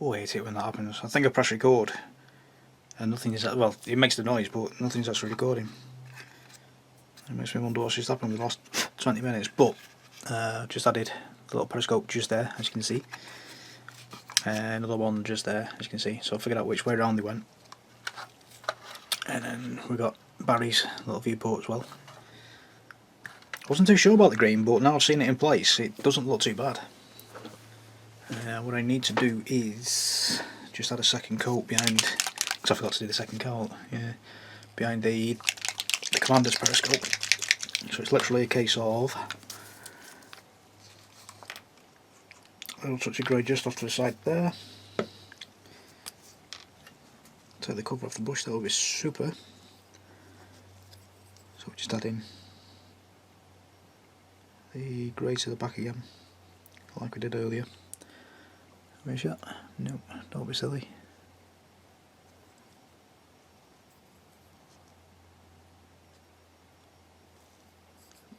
Oh, I hate it when that happens. I think I press record and nothing is, well, it makes the noise but nothing's actually recording. It makes me wonder what's just happened in the last 20 minutes, but just added the little periscope just there, as you can see. Another one just there, as you can see, so I figured out which way around they went. And then we got Barry's little viewport as well. I wasn't too sure about the green, but now I've seen it in place, it doesn't look too bad. What I need to do is just add a second coat behind, because I forgot to do the second coat, yeah, behind the commander's periscope. So it's literally a case of a little touch of grey just off to the side there. Take the cover off the bush, that will be super. So we just add in the grey to the back again, like we did earlier. Where's that? No, don't be silly.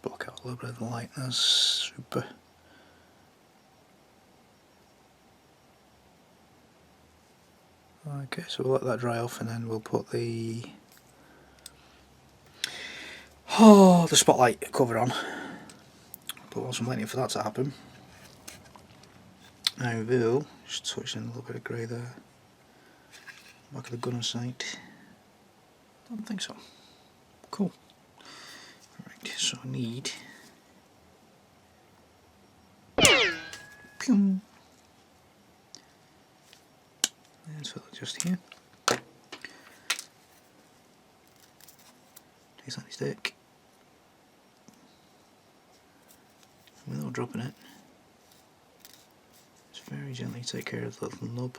Block out a little bit of the light, that's super. Okay, so we'll let that dry off and then we'll put the spotlight cover on. But whilst I'm waiting for that to happen, I will just touch in a little bit of grey there. Back of the gunner sight. Don't think so. Cool. Right, so I need. Pew. And so just here. Takes on his stick. Without dropping it. Just very gently take care of the little nub.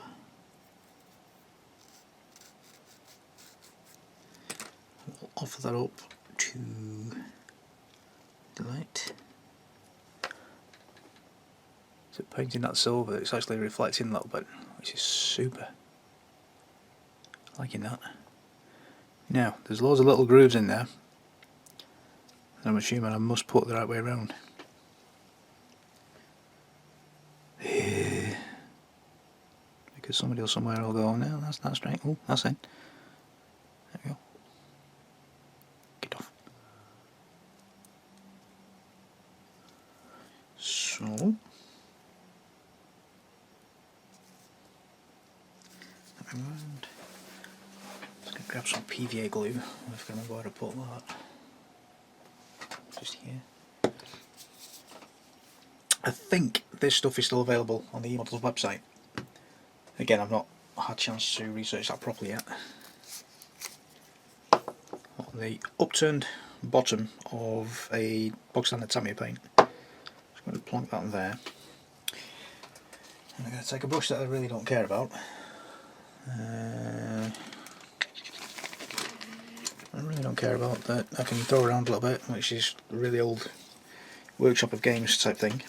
We'll offer that up to the light. So painting that silver, it's actually reflecting a little bit, which is super. Liking that. Now, there's loads of little grooves in there. And I'm assuming I must put the right way around. Because somebody else somewhere will go, no, that's not straight. Oh, that's it. There we go. Get off. So, around. Just gonna grab some PVA glue. I forgot remember where to put that. Just here. I think this stuff is still available on the eModels website. Again, I've not had a chance to research that properly yet. On the upturned bottom of a bog standard Tamiya paint. Just going to plonk that in there. And I'm going to take a brush that I really don't care about. I really don't care about that. I can throw around a little bit, which is a really old Workshop of Games type thing.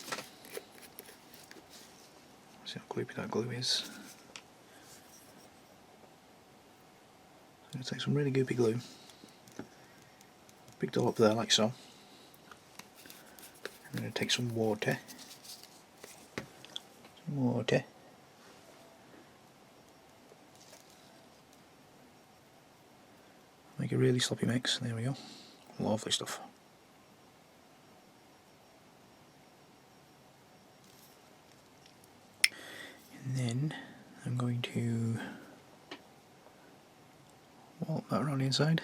See how gloopy that glue is. I'm going to take some really goopy glue, picked it all up there like so. I'm going to take some water, make a really sloppy mix. There we go, lovely stuff. And then I'm going to wallop that around the inside,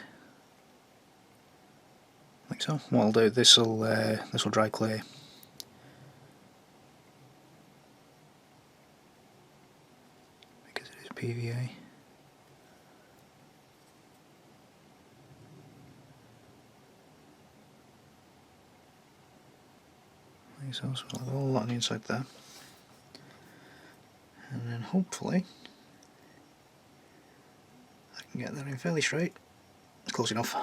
like so. What I'll do, this will dry clear. Because it is PVA. Like so, so I'll have all that on the inside there. And then hopefully I can get that in fairly straight. It's close enough.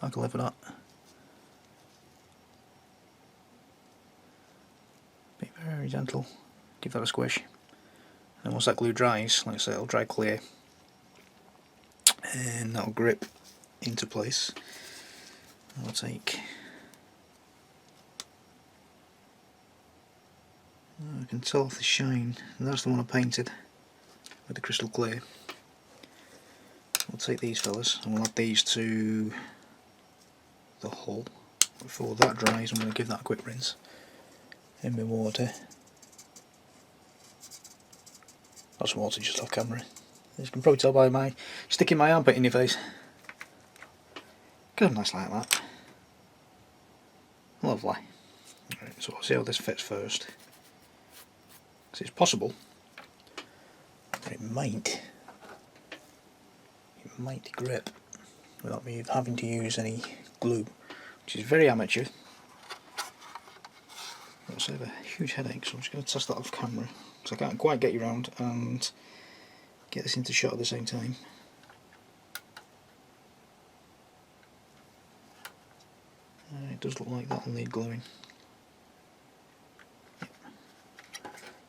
I can live with that. Be very gentle. Give that a squish. And once that glue dries, like I say, it'll dry clear. and that'll grip into place. I'll take, I can tell off the shine, and that's the one I painted with the crystal clear. We'll take these fellas and we'll add these to the hull. Before that dries, I'm going to give that a quick rinse in my water. Got some water just off camera. As you can probably tell by my sticking my armpit in your face. Good, nice like that. Lovely. Right, so I'll see how this fits first. Because it's possible that it might grip without me having to use any glue, which is very amateur. It'll save a huge headache, so I'm just going to test that off camera, because I can't quite get you around and get this into shot at the same time. It does look like that'll need gluing. Yep.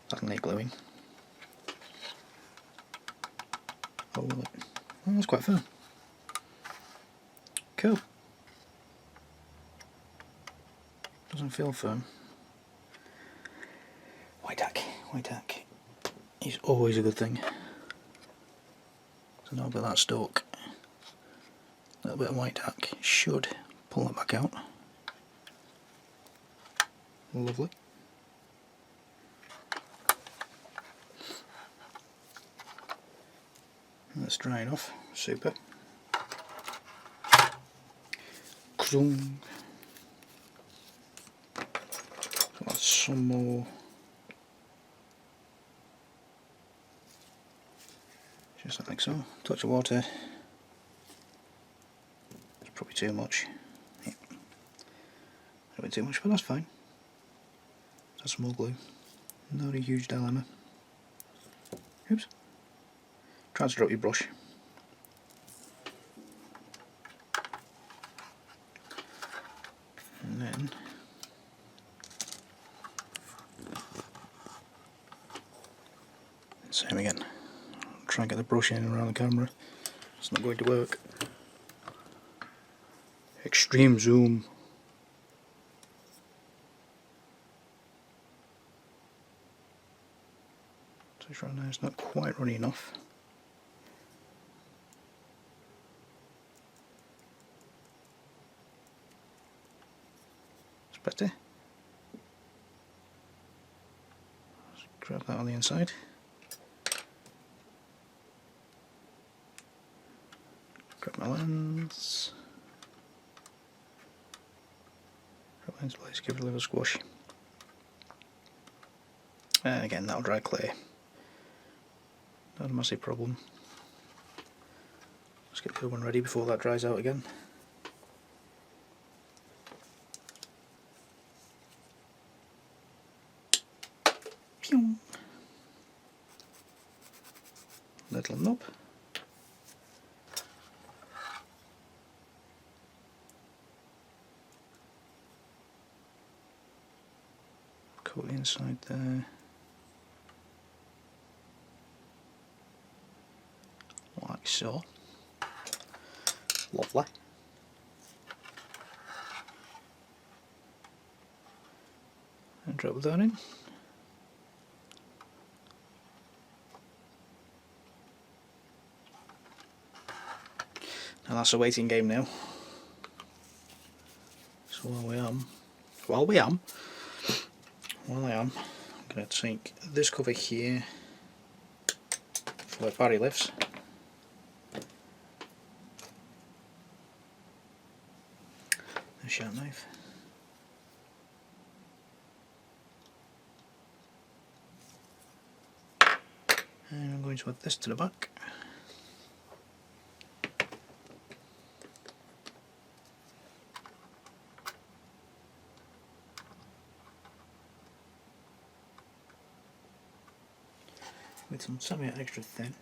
That'll need gluing. Oh, will it? Oh, that's quite firm. Cool. Doesn't feel firm. White tack is always a good thing. So now about that stalk, a little bit of white tack should pull it back out. Lovely. That's drying off. Super. Some more. Just like so. Touch of water. It's probably too much. Yeah. A bit too much, but that's fine. That's some more glue. Not a huge dilemma. Oops. Try to drop your brush. And then same again. Try and get the brush in and around the camera. It's not going to work. Extreme zoom. So right now it's not quite runny enough. It's better. Let's grab that on the inside. Grab my lens. Grab lens place, give it a little squash. And again, that'll dry clear. Not a massive problem. Let's get the other one ready before that dries out again. Pew. Little knob. Coat inside there. Like so. Lovely. And drop that in. Now that's a waiting game now. So while I am, I'm going to take this cover here for where Barry lives. A sharp knife. And I'm going to add this to the back. With some semi-extra thin.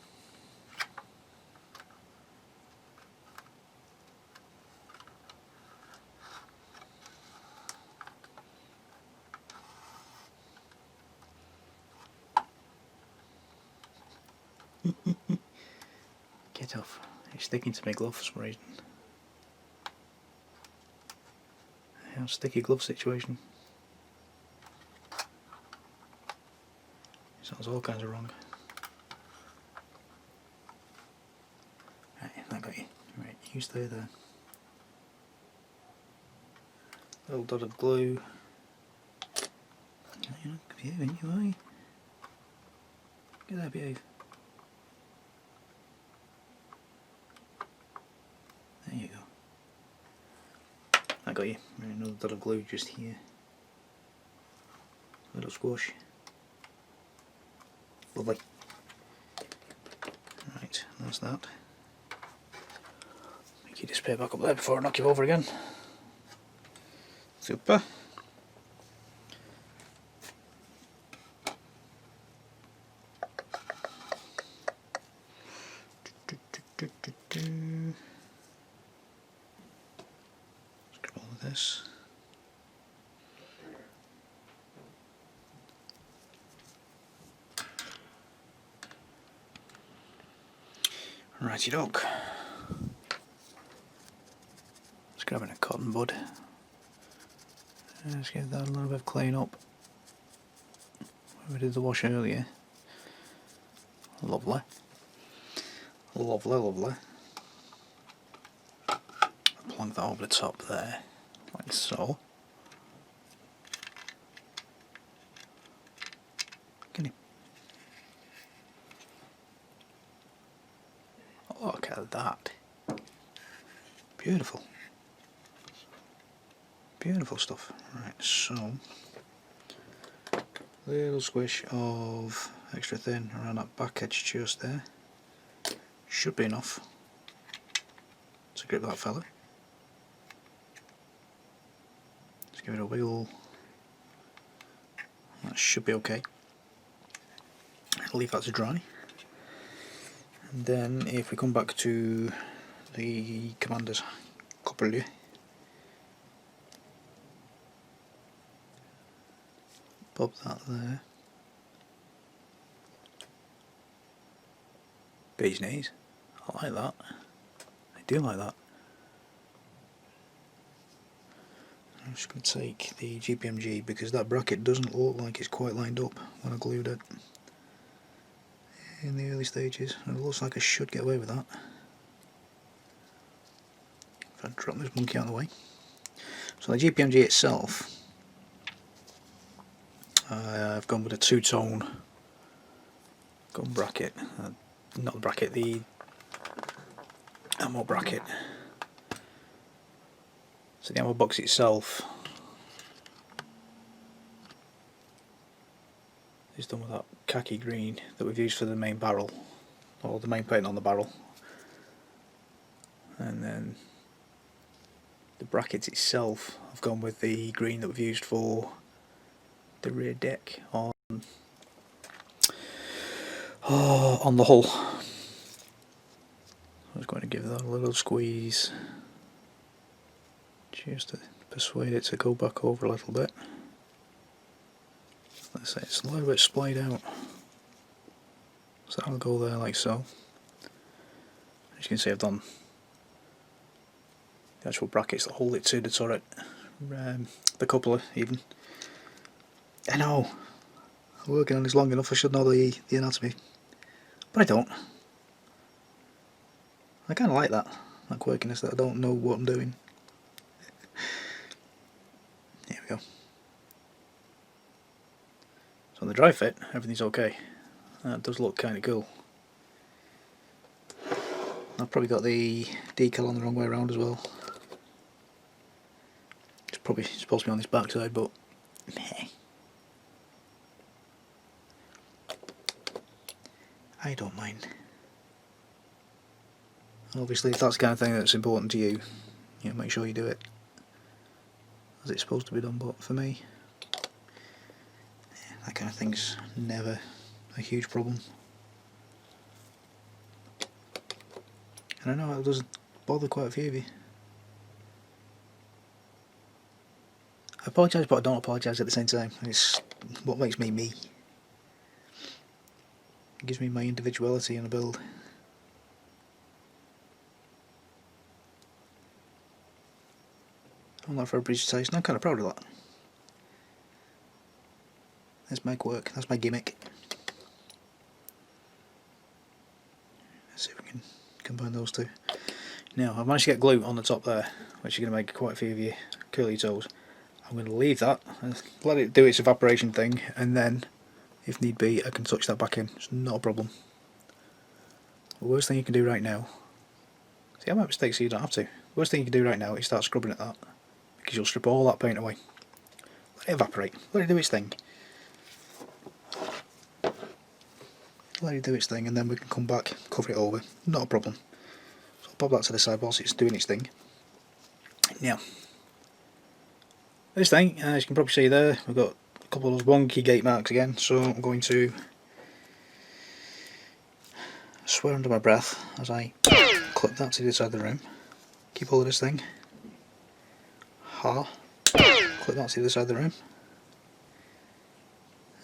Get off. sticking to my glove for some reason. Yeah, sticky glove situation. Sounds all kinds of wrong. Right, that got you. Right, you stay there. Little dot of glue. You're not behaving, you are you? Get that behave. There you go. I got you. Right, another dot of glue just here. Little squash. Lovely. Right, that's that. Make your display back up there before I knock you over again. Super. Let's grab all of this. Righty doke. Just grabbing a cotton bud. Let's give that a little bit of clean up. We did the wash earlier. Lovely. Lovely, lovely. Plonk that over the top there, like so. Can you? Look at that. Beautiful. Beautiful stuff. Right, so little squish of extra thin around that back edge just there. Should be enough to grip that fella. Let's give it a wiggle. That should be okay. I'll leave that to dry. And then if we come back to the commander's couple, pop that there. Bee's knees. I like that. I do like that. I'm just going to take the GPMG because that bracket doesn't look like it's quite lined up when I glued it in the early stages. It looks like I should get away with that. If I drop this monkey out of the way. So the GPMG itself, I've gone with a two-tone gun bracket. Not the bracket, the ammo bracket. So the ammo box itself is done with that khaki green that we've used for the main barrel, or the main paint on the barrel. And then the bracket itself, I've gone with the green that we've used for the rear deck on the hull. I was going to give that a little squeeze just to persuade it to go back over a little bit. Let's say it's a little bit splayed out, so I'll go there like so. As you can see, I've done the actual brackets that hold it to the turret, the coupler even. I know, I'm working on this long enough, I should know the anatomy, but I don't. I kind of like that quirkiness that I don't know what I'm doing. There we go. So on the dry fit, everything's okay. That does look kind of cool. I've probably got the decal on the wrong way around as well. It's probably supposed to be on this back side, but meh. I don't mind. Obviously, if that's the kind of thing that's important to you, make sure you do it as it's supposed to be done. But for me, that kind of thing's never a huge problem. And I know it does bother quite a few of you. I apologise, but I don't apologise at the same time. It's what makes me me. It gives me my individuality in a build. Don't like for everybody's taste, and I'm kind of proud of that. Let's make work, that's my gimmick. Let's see if we can combine those two. Now, I've managed to get glue on the top there, which is going to make quite a few of you curl your toes. I'm going to leave that, and let it do its evaporation thing, and then, if need be, I can touch that back in. It's not a problem. The worst thing you can do right now, see, I make mistakes so you don't have to. The worst thing you can do right now is start scrubbing at that, because you'll strip all that paint away. Let it evaporate, let it do its thing. Let it do its thing, and then we can come back, cover it over, not a problem. So I'll pop that to the side whilst it's doing its thing. Now, this thing, as you can probably see there, we've got a couple of those wonky gate marks again, so I'm going to swear under my breath as I clip that to the side of the room. Keep hold of this thing. Clip that to the side of the room.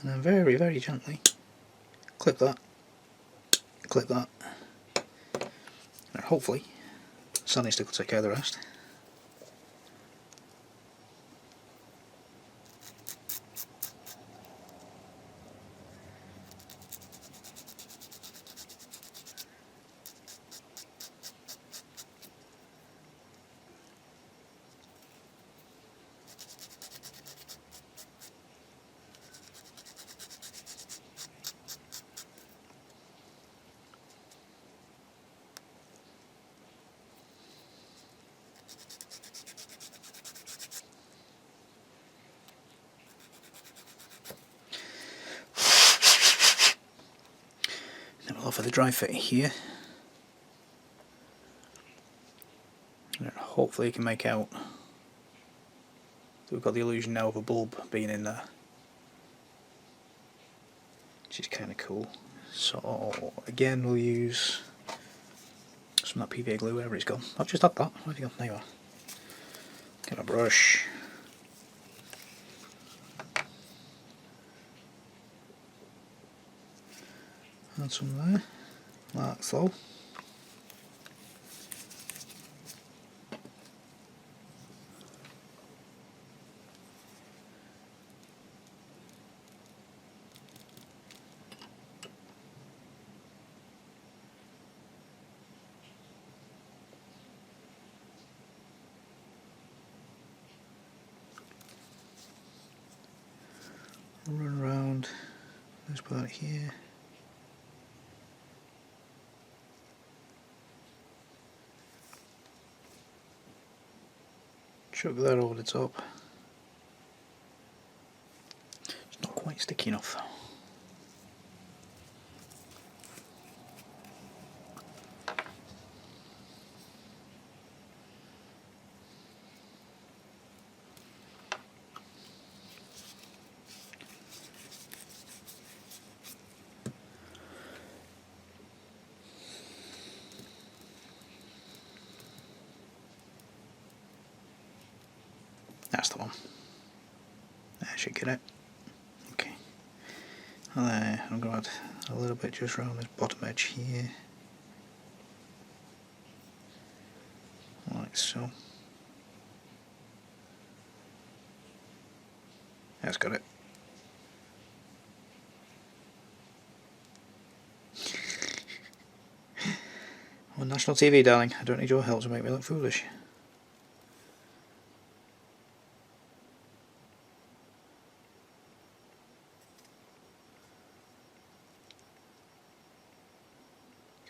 And then very, very gently clip that. Clip that. And hopefully, sanding stick will take care of the rest. Then we'll offer the dry fit here. And hopefully you can make out that we've got the illusion now of a bulb being in there, which is kind of cool. So again, we'll use some of that PVA glue wherever it's gone. I've just had that. Where've you gone? There you are. Get a brush. Add some there, like so. Run around this part here. Chuck that over the top. It's not quite sticky enough. That's the one. I should get it. Okay. And then I'm going to add a little bit just around this bottom edge here. Like so. That's got it. I'm on national TV, darling. I don't need your help to make me look foolish.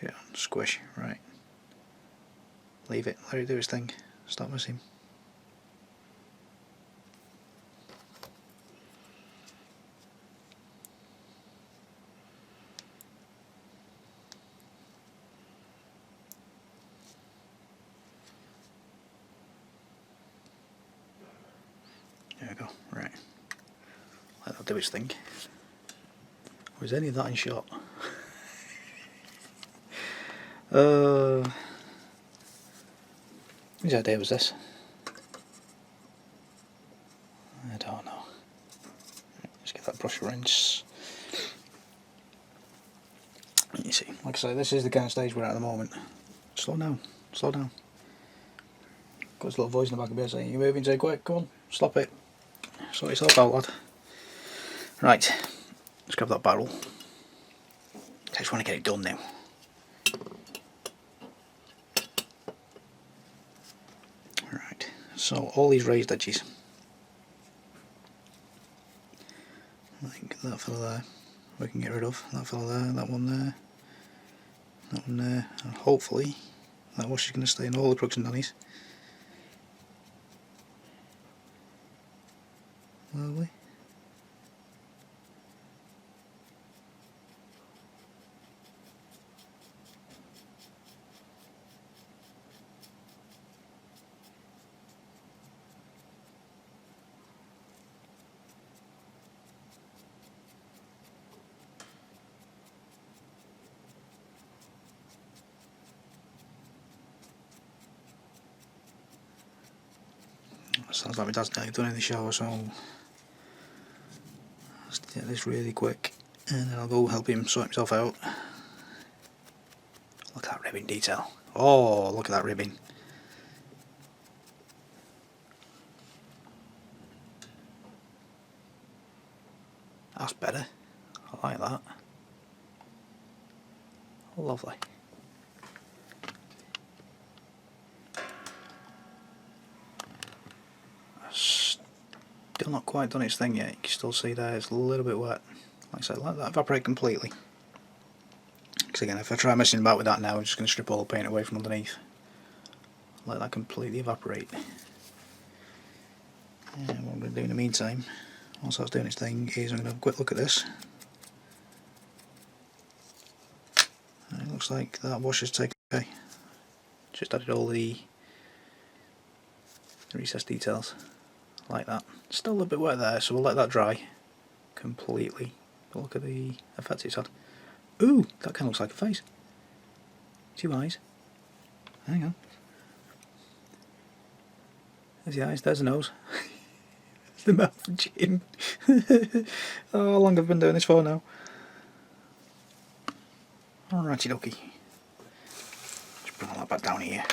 Get it on, squish, right. Leave it, let it do its thing. Stop missing. There we go, right. Let that do its thing. Was any of that in shot? Whose idea was this? I don't know. Let's get that brush rinse. You see, like I say, this is the kind of stage we're at the moment. Slow down, slow down. Got this little voice in the back of my head saying, "You're moving too quick, come on, stop it. Sort yourself out, lad." Right, let's grab that barrel. I just want to get it done now. Right, so all these raised edges, I think that fella there we can get rid of, that fella there, that one there, that one there, and hopefully that wash is going to stay in all the crooks and nannies. Lovely. Sounds like my dad's nearly done in the shower, so let's get this really quick and then I'll go help him sort himself out. Look at that ribbon detail. Oh, look at that ribbon. That's better. I like that. Lovely. Still not quite done its thing yet. You can still see there it's a little bit wet. Like I said, let that evaporate completely. Because again, if I try messing about with that now, I'm just going to strip all the paint away from underneath. Let that completely evaporate. And what I'm going to do in the meantime, whilst that's doing its thing, is I'm going to have a quick look at this. And it looks like that wash has taken okay. Just added all the recessed details like that. Still a little bit wet there, so we'll let that dry completely. But look at the effect it's had. Ooh, that kind of looks like a face. 2 eyes. Hang on. There's the eyes, there's the nose. The mouth and chin. Oh, how long have I been doing this for now? Alrighty dokie. Just bring all that back down here.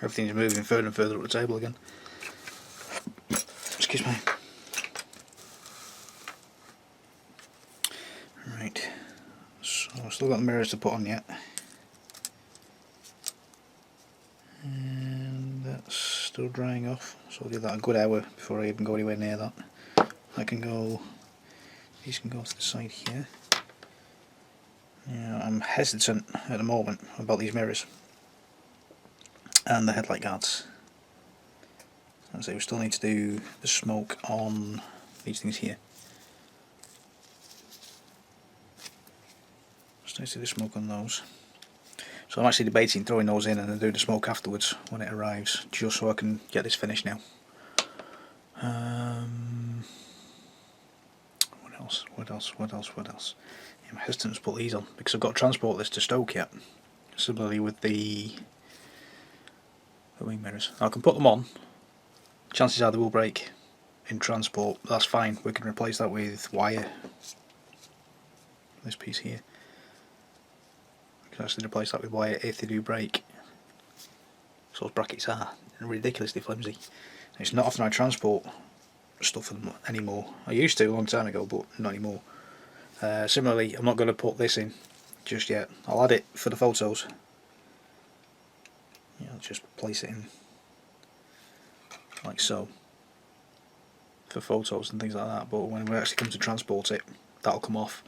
Everything's moving further and further up the table again. Excuse me. Right, so I've still got the mirrors to put on yet. And that's still drying off, so I'll give that a good hour before I even go anywhere near that. I can go, these can go to the side here. Now, I'm hesitant at the moment about these mirrors and the headlight guards. So we still need to do the smoke on these things here. Still need to do the smoke on those. So I'm actually debating throwing those in and then do the smoke afterwards when it arrives, just so I can get this finished now. What else? What else? What else? What else? Yeah, I'm hesitant to put these on because I've got to transport this to Stoke yet. Similarly with the wing mirrors. I can put them on. Chances are they will break in transport. That's fine. We can replace that with wire. This piece here. We can actually replace that with wire if they do break. So those brackets are ridiculously flimsy. It's not often I transport stuff anymore. I used to a long time ago, but not anymore. Similarly, I'm not going to put this in just yet. I'll add it for the photos. Yeah, I'll just place it in like so for photos and things like that, but when we actually come to transport it, that'll come off.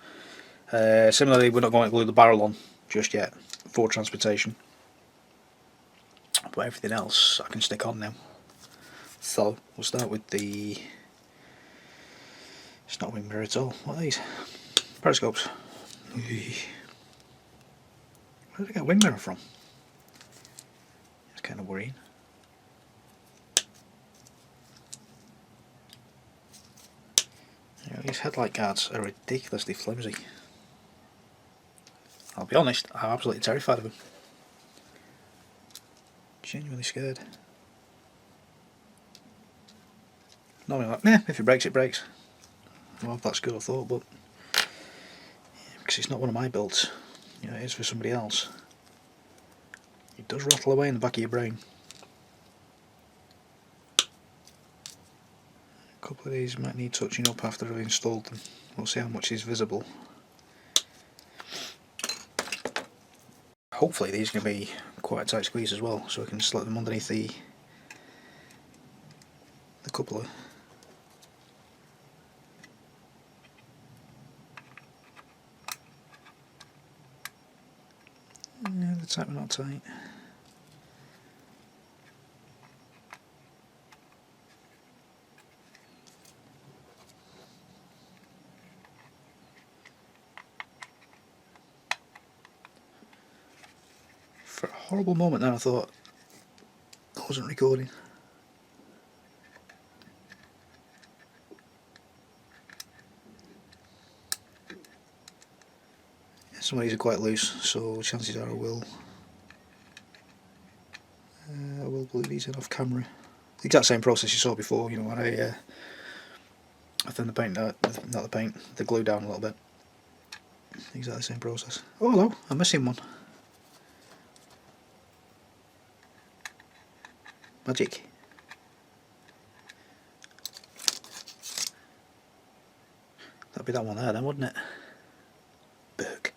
Similarly, we're not going to glue the barrel on just yet for transportation, but everything else I can stick on now. So we'll start with the, it's not a wing mirror at all. What are these? Periscopes. Where did I get a wing mirror from? It's kind of worrying. Yeah, these headlight guards are ridiculously flimsy. I'll be honest, I'm absolutely terrified of them. Genuinely scared. Normally like, meh, if it breaks, it breaks. I love that school of thought, but yeah, because it's not one of my builds, you know, it is for somebody else. It does rattle away in the back of your brain. couple of these might need touching up after I've installed them. We'll see how much is visible. Hopefully these are going to be quite a tight squeeze as well, so I can slip them underneath the coupler. Yeah, the tight but not tight. For a horrible moment then I thought I wasn't recording. Some of these are quite loose, so chances are I will glue these in off camera. The exact same process you saw before, you know, when I thin the paint, not the paint, the glue down a little bit. Exactly the same process. Oh hello, I'm missing one. Magic. That'd be that one there then, wouldn't it? Berg.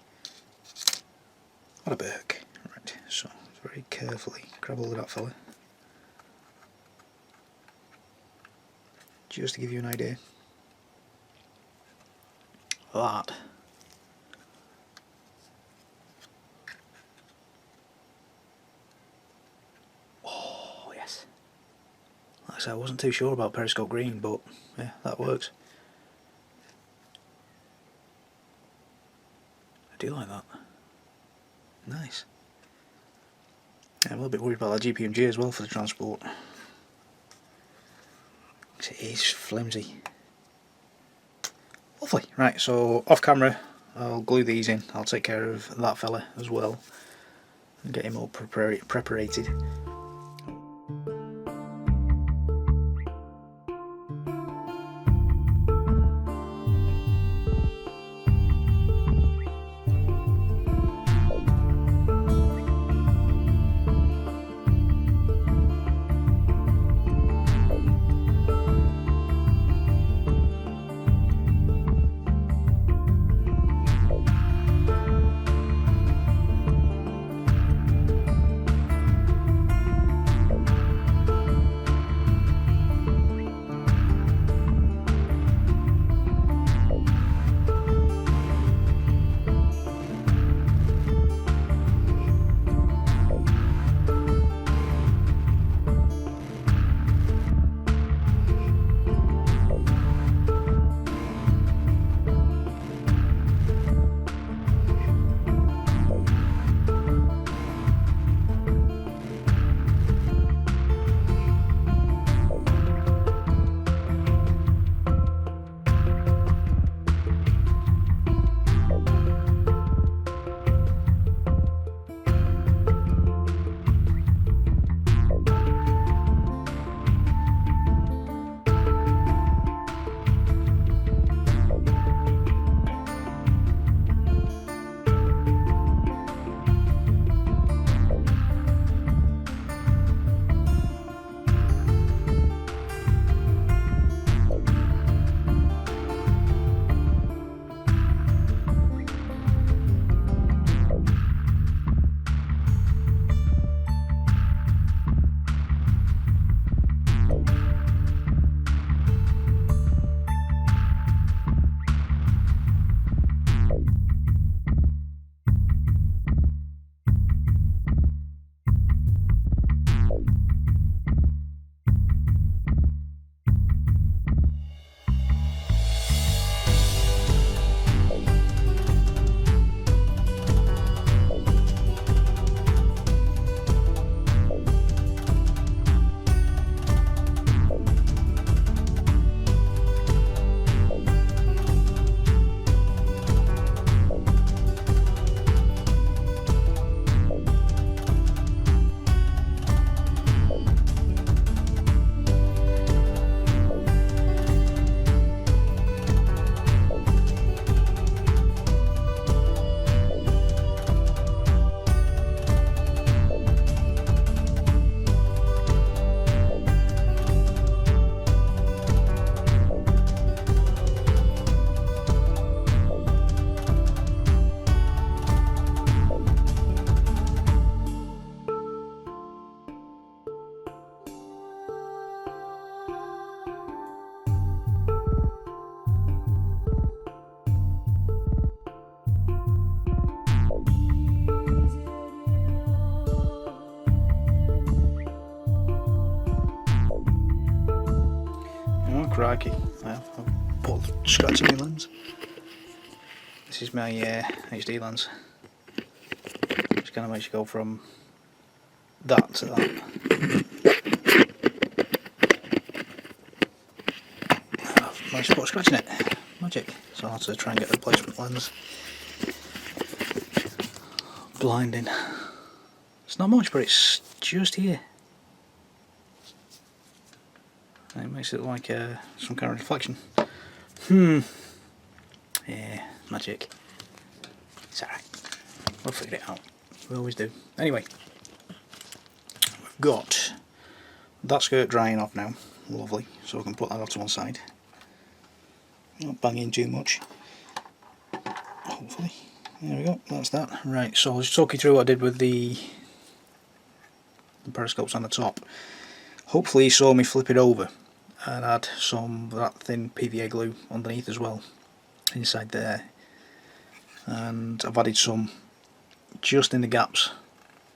What a berg. Right, so very carefully grab hold of that fella. Just to give you an idea. That. Oh yes. Like I said, I wasn't too sure about periscope green, but yeah, that works. I do like that. Nice. Yeah, I'm a little bit worried about that GPMG as well for the transport. It is flimsy. Lovely. Right, so off camera I'll glue these in. I'll take care of that fella as well and get him all preparated. crikey, I've put scratch in my lens. This is my HD lens. Which kind of makes you go from that to that. I've managed to put a scratch in it. Magic. So I'll have to try and get the replacement lens. Blinding. It's not much, but it's just here. And it makes it look like some kind of reflection. Yeah, magic. It's alright. We'll figure it out. We always do. Anyway, we've got that skirt drying off now. Lovely. So we can put that off to one side. Not banging too much. Hopefully. There we go. That's that. Right. So I'll just talk you through what I did with the periscopes on the top. Hopefully you saw me flip it over and add some of that thin PVA glue underneath as well, inside there. And I've added some just in the gaps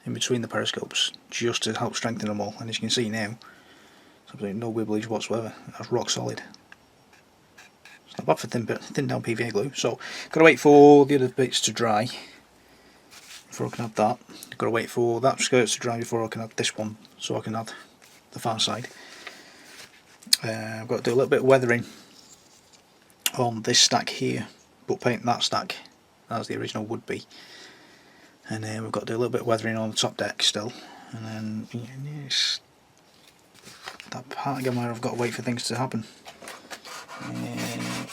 in between the periscopes, just to help strengthen them all. And as you can see now, there's no greeblies whatsoever. That's rock solid. It's not bad for thin down PVA glue. So gotta wait for the other bits to dry before I can add that. Gotta wait for that skirt to dry before I can add this one, so I can add the far side. I've got to do a little bit of weathering on this stack here, but paint that stack as the original would be. And then we've got to do a little bit of weathering on the top deck still. And then yes, that part again where I've got to wait for things to happen.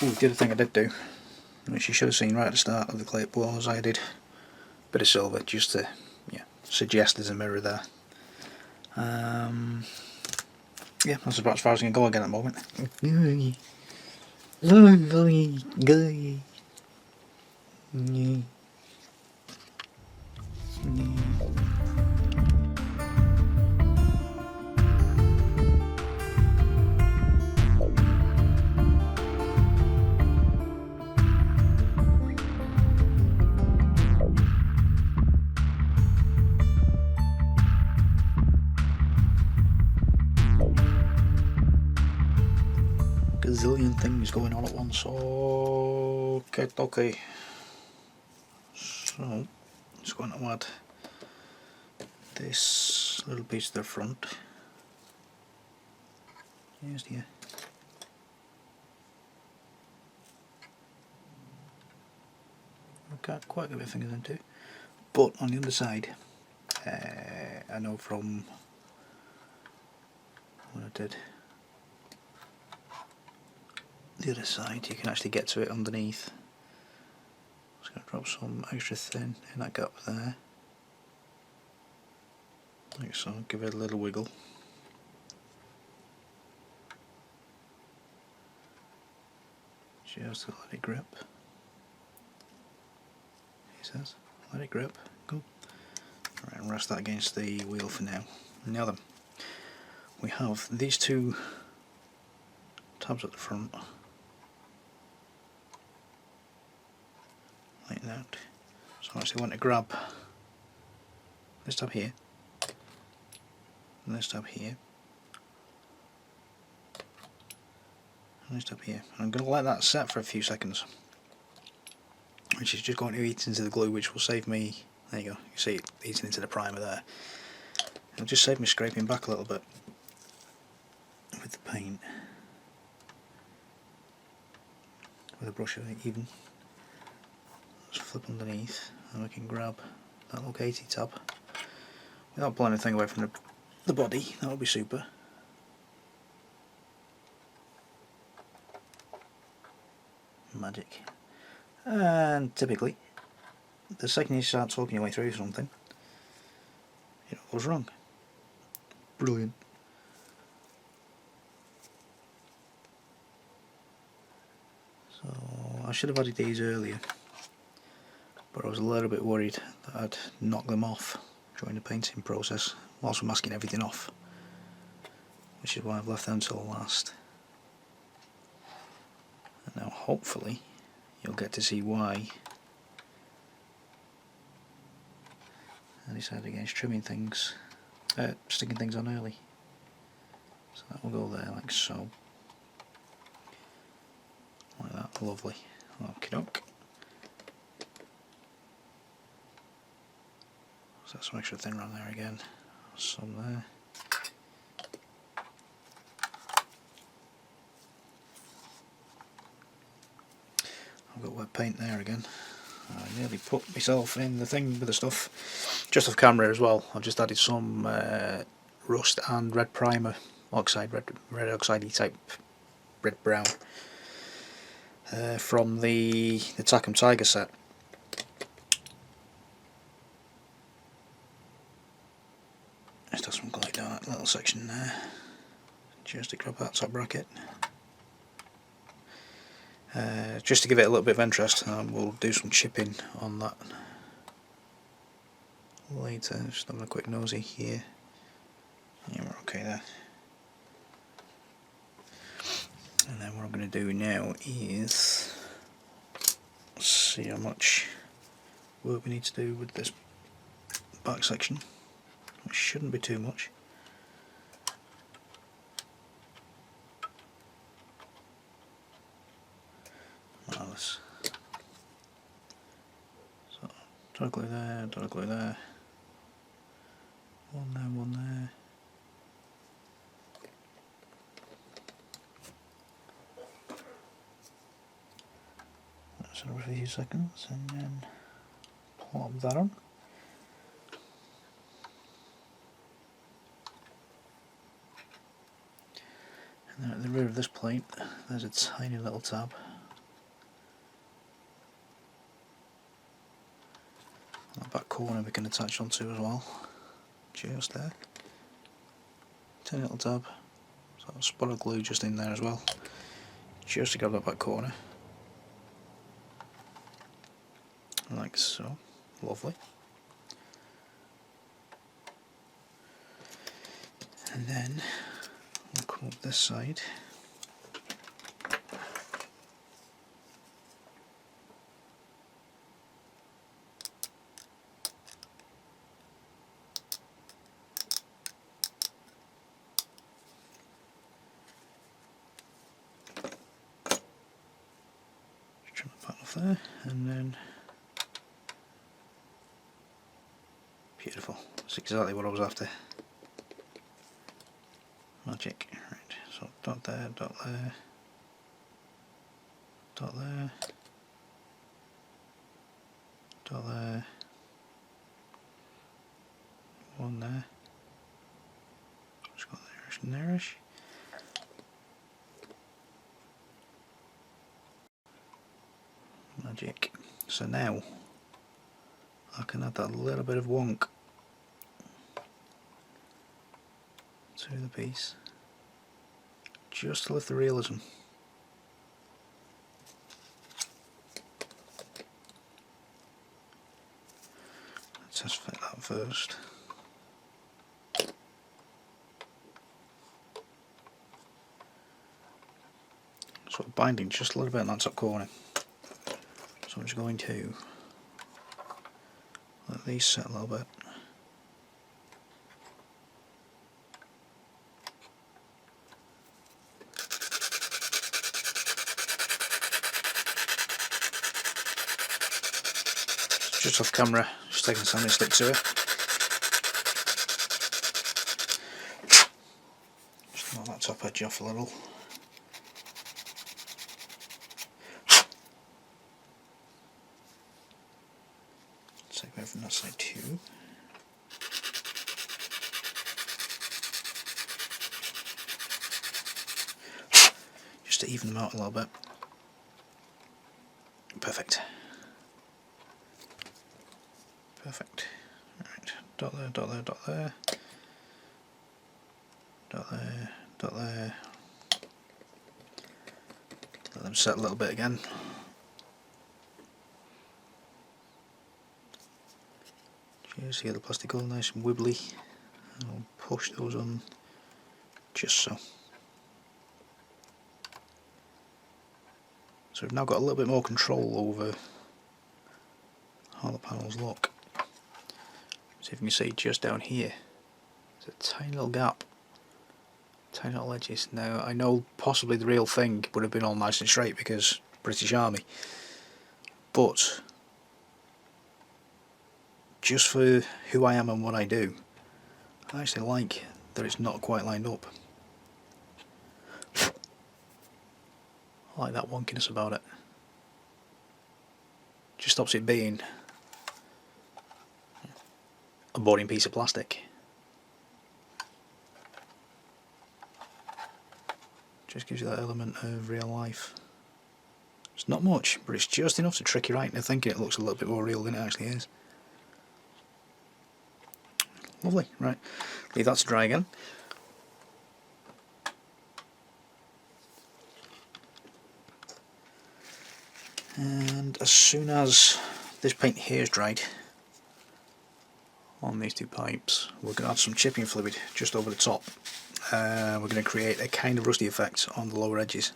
The other thing I did do, which you should have seen right at the start of the clip, was I did a bit of silver just to suggest there's a mirror there. Yeah, that's about as far as I can go again at the moment. Gazillion things going on at once. Okay. So, just going to add this little piece to the front. Here's the I've got quite a bit of fingers into, but on the other side, I know from what I did the other side, you can actually get to it underneath. Just going to drop some extra thin in that gap there, like so. Give it a little wiggle. Just to let it grip. He says, let it grip. Good. Alright, and rest that against the wheel for now. Now then, we have these two tabs at the front, like that. So I actually want to grab this tab here, and this tab here, and this tab here. And I'm going to let that set for a few seconds, which is just going to eat into the glue, which will save me, there you go, you see it eating into the primer there. It'll just save me scraping back a little bit with the paint, with a brush even. Just flip underneath and we can grab that little 80 tab without pulling anything away from the body. That would be super. Magic. And typically, the second you start talking your way through something, it all goes wrong. Brilliant. So I should have added these earlier, but I was a little bit worried that I'd knock them off during the painting process whilst I'm masking everything off, which is why I've left them till last. And now hopefully you'll get to see why I decided against trimming things, sticking things on early. So that will go there like so. Lovely. Okie doke. So that's some extra thin around there again. Some there. I've got wet paint there again. I nearly put myself in the thing with the stuff. Just off camera as well. I've just added some rust and red primer oxide, red oxidey type red brown from the Takom Tiger set. Just have some glide down that little section there, just to grab that top bracket. Just to give it a little bit of interest, we'll do some chipping on that later. Just having a quick nosy here. Yeah, we're okay there. And then what I'm going to do now is see how much work we need to do with this back section. It shouldn't be too much. Marvellous. So, dot glue there, dot glue there. One there, one there. That's over a few seconds, and then plop that on. And then at the rear of this plate, there's a tiny little tab. That back corner we can attach onto as well. Just there. Tiny little tab. So a spot of glue just in there as well. Just to grab that back corner. Like so. Lovely. And then we'll come up this side. Trim the panel off there, and then beautiful. That's exactly what I was after. Magic. Right. So dot there, dot there, dot there, dot there, one there. Just got there-ish and there-ish. Magic. So now I can add that little bit of wonk to the piece, just to lift the realism. Let's just fit that first. So binding just a little bit on that top corner. So I'm just going to let these set a little bit. Just off camera, just taking some and stick to it. Just knock that top edge off a little. Take away from that side too. Just to even them out a little bit. Perfect. Perfect. Right. Dot there, dot there, dot there. Dot there, dot there. Let them set a little bit again. Just to get the plastic all nice and wibbly, and I'll push those on just so. So we've now got a little bit more control over how the panels look. So if you can see just down here, there's a tiny little gap, tiny little edges. Now I know possibly the real thing would have been all nice and straight because British Army. But just for who I am and what I do, I actually like that it's not quite lined up. I like that wonkiness about it. Just stops it being a boring piece of plastic. Just gives you that element of real life. It's not much, but it's just enough to trick you right into thinking it looks a little bit more real than it actually is. Lovely, right, leave that to dry again. And as soon as this paint here is dried on these two pipes, we're going to add some chipping fluid just over the top. We're going to create a kind of rusty effect on the lower edges.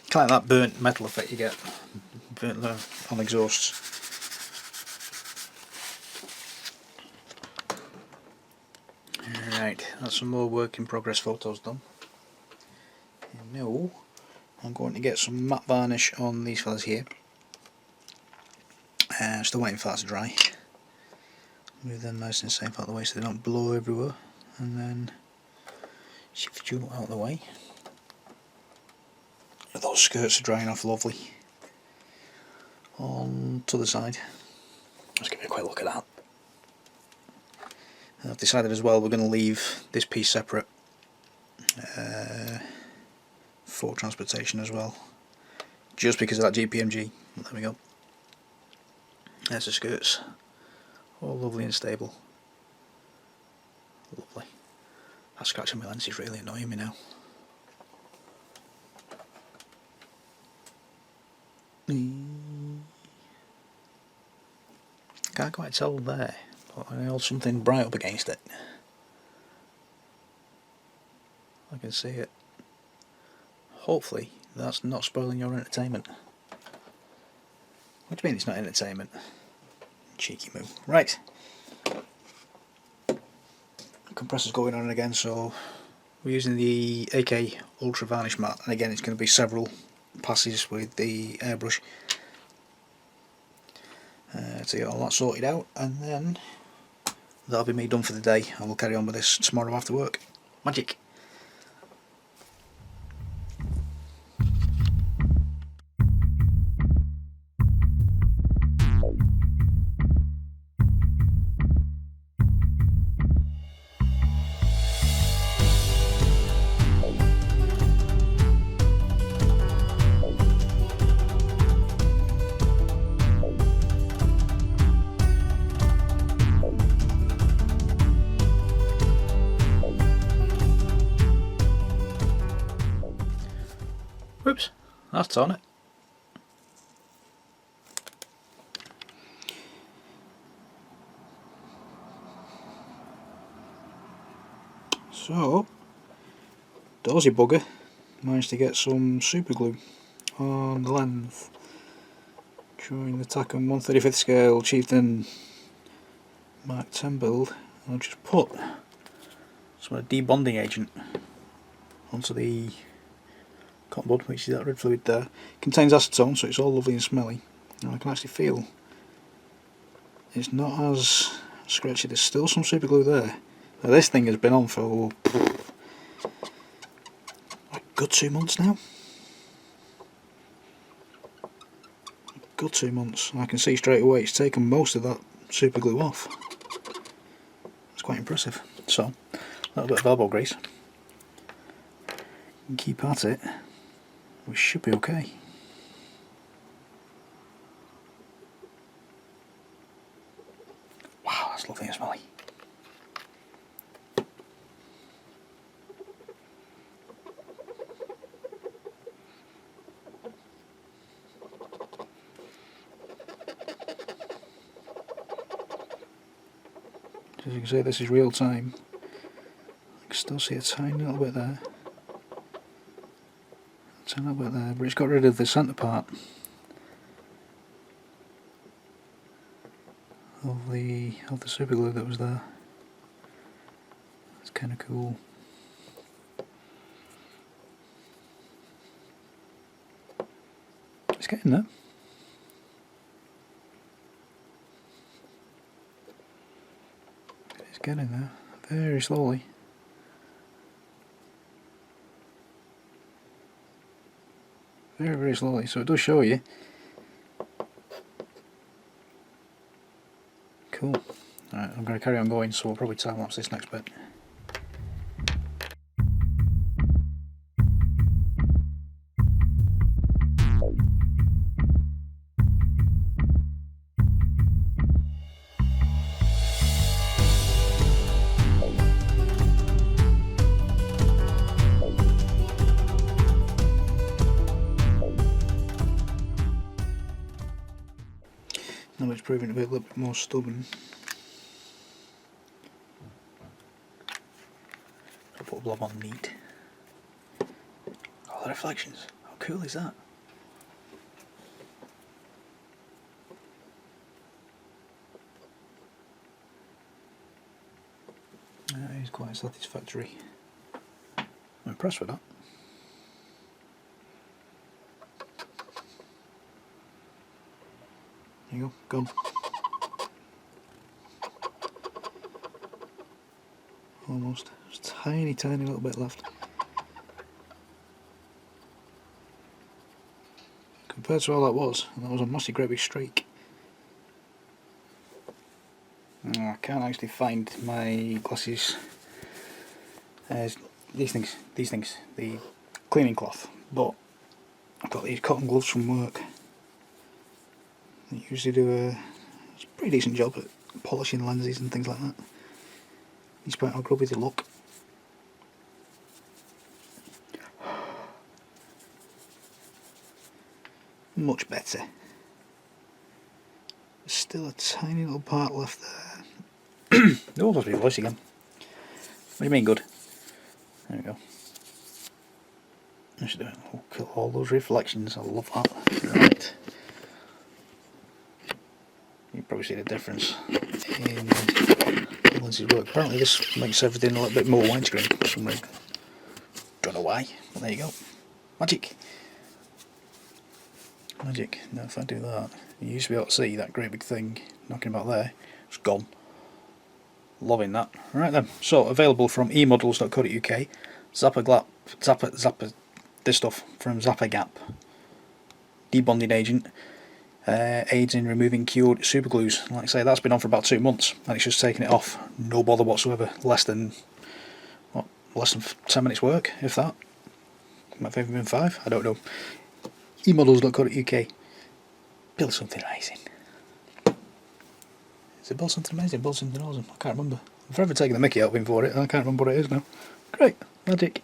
Kind of like that burnt metal effect you get burnt on exhausts. Right, that's some more work in progress photos done. And now I'm going to get some matte varnish on these fellas here. Still waiting for that to dry. Move them nice and safe out of the way so they don't blow everywhere. And then shift you out of the way. Those skirts are drying off lovely. On to the side. Let's give you a quick look at that. I've decided as well we're going to leave this piece separate for transportation as well, just because of that GPMG. There we go. There's the skirts, all lovely and stable. Lovely. That scratch on my lens is really annoying me now. Can't quite tell there, but I hold something bright up against it. I can see it. Hopefully that's not spoiling your entertainment. What do you mean it's not entertainment? Cheeky move. Right. The compressor's going on again, so we're using the AK Ultra Varnish Matte, and again it's going to be several passes with the airbrush to get all that sorted out, and then that'll be me done for the day, and we'll carry on with this tomorrow after work. Magic! Whoops, that's on it. So, dorsey bugger managed to get some super glue on the lens during the Takom 1/35 scale Chieftain Mk10 build. I'll just put some of the debonding agent onto the cotton bud, which is that red fluid there. It contains acetone, so it's all lovely and smelly, and I can actually feel it's not as scratchy. There's still some super glue there. Now this thing has been on for a good 2 months now. A good 2 months. And I can see straight away it's taken most of that super glue off. It's quite impressive. So, a little bit of elbow grease. And keep at it. We should be okay. Wow, that's lovely and smelly. As you can see, this is real time. I can still see a tiny little bit there. A tiny little bit there, but it's got rid of the centre part of the super glue that was there. It's kind of cool. It's getting there. It's getting there, very slowly. Very, very slowly, so it does show you. Cool. Alright, I'm going to carry on going, so we'll probably time lapse this next bit. Now it's proving to be a little bit more stubborn. I'll put a blob on neat. Oh, the reflections. How cool is that? That is quite satisfactory. I'm impressed with that. There you go, gone. Almost. Just tiny, tiny little bit left. Compared to all that was a massive great big streak. Oh, I can't actually find my glasses. These things, the cleaning cloth, but I've got these cotton gloves from work. They usually do a pretty decent job at polishing lenses and things like that, despite how grubby they look. Much better. There's still a tiny little part left there. Oh, must be a voice again. What do you mean good? There we go. I should do it. Oh, kill all those reflections. I love that. Right. You can probably see the difference in the lenses work. Apparently this makes everything a little bit more widescreen for some reason. Don't know why, but there you go. Magic! Magic. Now if I do that, you used to be able to see that great big thing knocking about there. It's gone. Loving that. Right then, so available from eModels.co.uk. Zappa, this stuff from Zappa Gap. Debonding agent. Aids in removing cured superglues. Like I say, that's been on for about 2 months and it's just taken it off. No bother whatsoever. Less than 10 minutes work, if that. Might have even been 5, I don't know. eModels.co.uk. Build something amazing. Is it build something amazing? Build something awesome? I can't remember. I've forever taken the mickey out of him for it and I can't remember what it is now. Great. Magic.